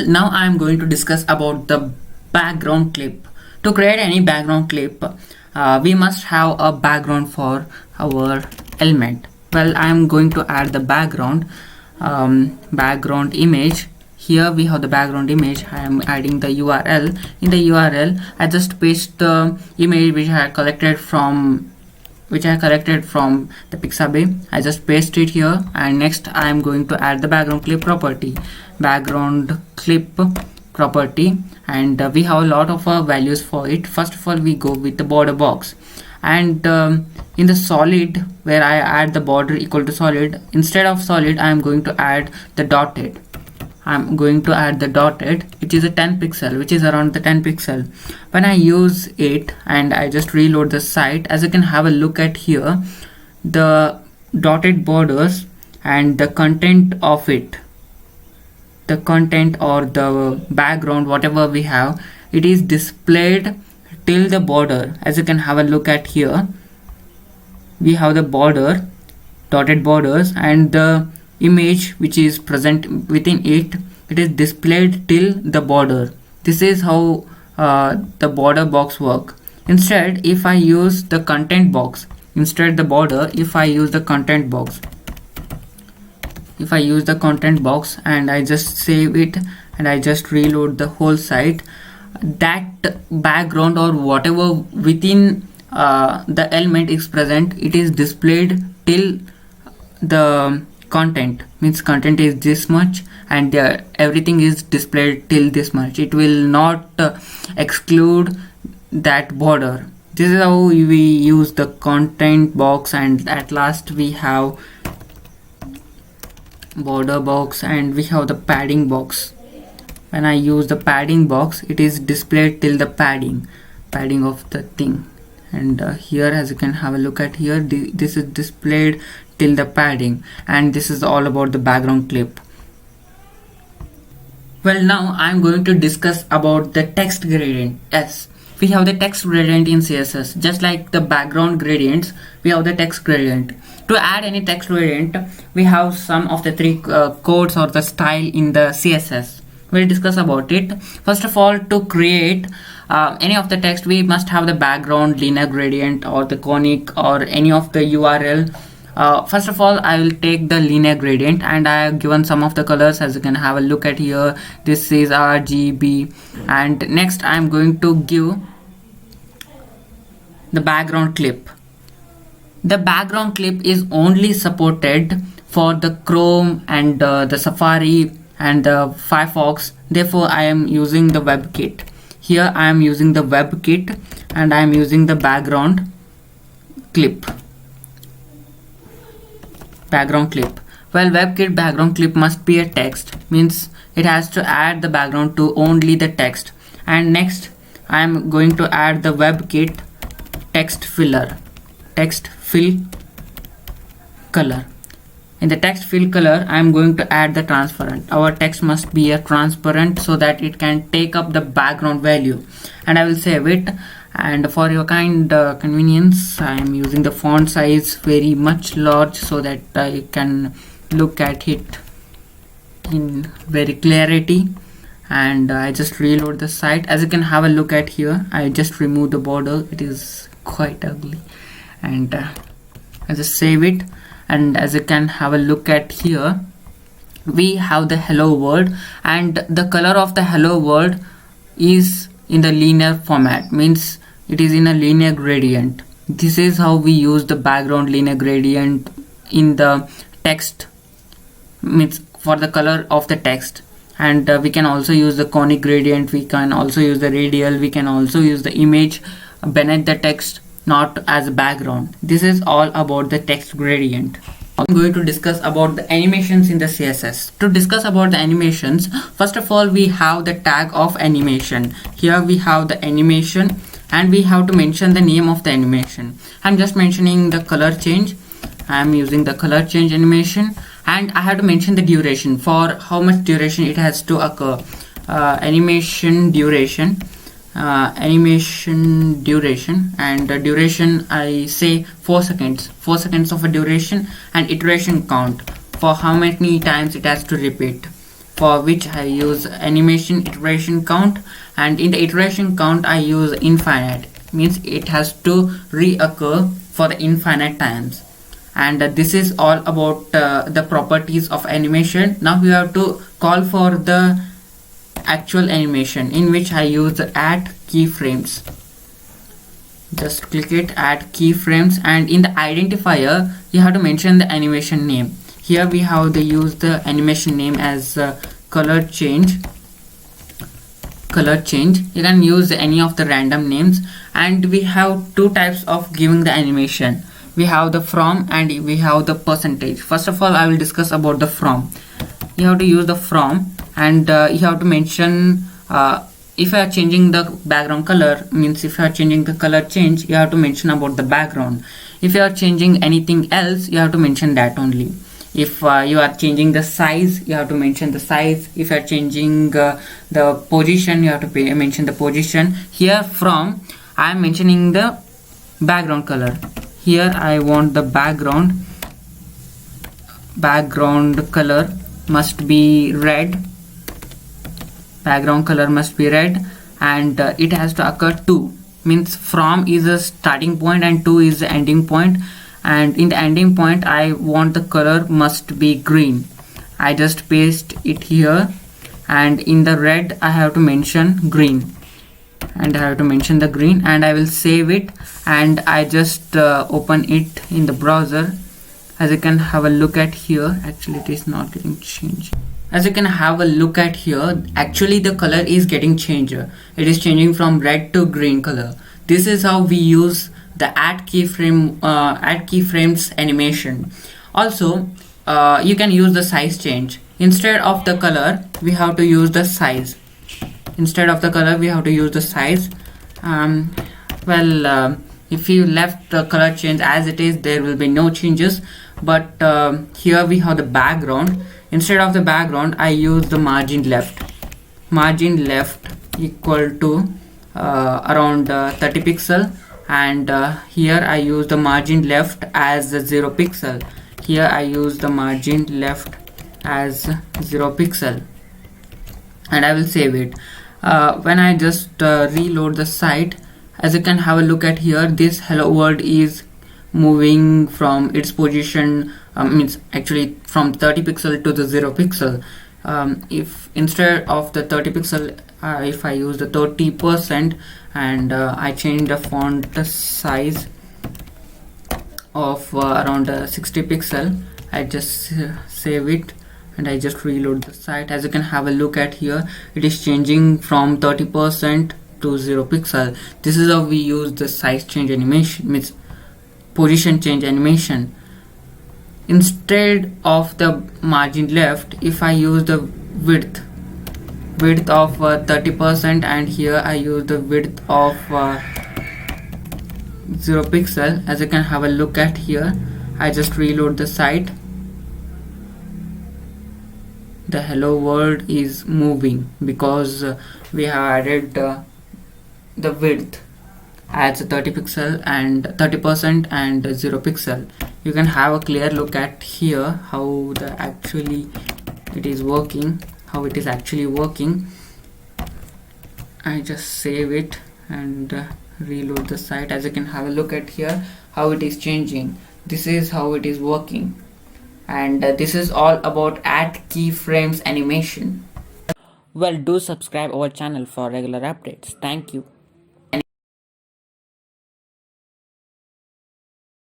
Now I am going to discuss about the background clip. To create any background clip, we must have a background for our element. Well, I am going to add the background image. Here we have the background image. I am adding the URL. In the URL, I just paste the image which I collected from the Pixabay. I just paste it here, and next I am going to add the background clip property. And we have a lot of values for it. First of all, we go with the border box, and in the solid where I add the border equal to solid, instead of solid I am going to add the dotted. I'm going to add the dotted, which is a 10 pixel, which is around the 10 pixel. When I use it and I just reload the site, as you can have a look at here, the dotted borders and the content of it, the content or the background, whatever we have, it is displayed till the border. As you can have a look at here, we have the border, dotted borders, and the image which is present within it, it is displayed till the border. This is how the border box work. Instead, if I use the content box instead the border, if I use the content box and I just save it and I just reload the whole site, that background or whatever within the element is present, it is displayed till the content, means content is this much, and everything is displayed till this much. It will not exclude that border. This is how we use the content box, and at last we have border box and we have the padding box. When I use the padding box, it is displayed till the padding of the thing. And here, as you can have a look at here, this is displayed till the padding, and this is all about the background clip. Well, now I'm going to discuss about the text gradient. Yes, we have the text gradient in CSS. Just like the background gradients, we have the text gradient. To add any text gradient, we have some of the three codes or the style in the CSS. We'll discuss about it. First of all, to create any of the text, we must have the background, linear gradient, or the conic, or any of the URL. First of all, I will take the linear gradient, and I have given some of the colors, as you can have a look at here. This is RGB, and next I am going to give the background clip. The background clip is only supported for the Chrome and the Safari and the Firefox. Therefore, I am using the WebKit. Here I am using the WebKit, and I am using the background clip. Well, WebKit background clip must be a text, means it has to add the background to only the text. And next I am going to add the WebKit text fill color. In the text fill color, I am going to add the transparent. Our text must be a transparent so that it can take up the background value, and I will save it. And for your convenience, I am using the font size very much large so that I can look at it in very clarity. And I just reload the site. As you can have a look at here, I just remove the border. It is quite ugly, and I just save it. And as you can have a look at here, we have the hello world, and the color of the hello world is in the linear format, means it is in a linear gradient. This is how we use the background linear gradient in the text, means for the color of the text. And we can also use the conic gradient, we can also use the radial, we can also use the image beneath the text, not as a background. This is all about the text gradient. I'm going to discuss about the animations in the CSS. To discuss about the animations, first of all, we have the tag of animation. Here we have the animation, and we have to mention the name of the animation. I'm just mentioning the color change. I'm using the color change animation, and I have to mention the duration, for how much duration it has to occur. Animation duration, and the duration, I say 4 seconds of a duration, and iteration count, for how many times it has to repeat. for which I use animation iteration count, and in the iteration count I use infinite, means it has to reoccur for the infinite times. And this is all about the properties of animation. Now we have to call for the actual animation, in which I use the add keyframes. Just click it, add keyframes, and in the identifier you have to mention the animation name. Here we have to use the animation name as color change. You can use any of the random names, and we have two types of giving the animation. We have the from and we have the percentage. First of all, I will discuss about the from. You have to use the from, and you have to mention if you are changing the background color, means if you are changing the color change, you have to mention about the background. If you are changing anything else, you have to mention that only. If you are changing the size, you have to mention the size. If you are changing the position, you have to mention the position. Here from, I am mentioning the background color. Here I want the background color must be red. Background color must be red, and it has to occur 2, means from is a starting point and 2 is the ending point. And in the ending point I want the color must be green. I just paste it here, and in the red I have to mention green, and I have to mention the green, and I will save it, and I just open it in the browser. As you can have a look at here, actually it is not getting changed. As you can have a look at here, actually the color is getting changed. It is changing from red to green color. This is how we use the add keyframes animation. Also you can use the size change. Instead of the color we have to use the size. If you left the color change as it is, there will be no changes. But here we have the background. Instead of the background I use the margin left equal to around 30 pixel, and here I use the margin left as 0 pixel. Here I use the margin left as 0 pixel, and I will save it. When I just reload the site, as you can have a look at here, this hello world is moving from its position, means actually from 30 pixel to the 0 pixel. If instead of the 30 pixel, if I use the 30%, and I change the font size of around 60 pixel, I just save it, and I just reload the site. As you can have a look at here, it is changing from 30% to 0 pixel. This is how we use the size change animation, means position change animation. Instead of the margin left, if I use the width of 30%, and here I use the width of 0 pixel, as you can have a look at here, I just reload the site. The hello world is moving because we have added the width as 30 pixel and 30% and 0 pixel. You can have a clear look at here how it is actually working. I just save it and reload the site. As you can have a look at here how it is changing. This is how it is working, and this is all about add keyframes animation. Well, do subscribe our channel for regular updates. Thank you.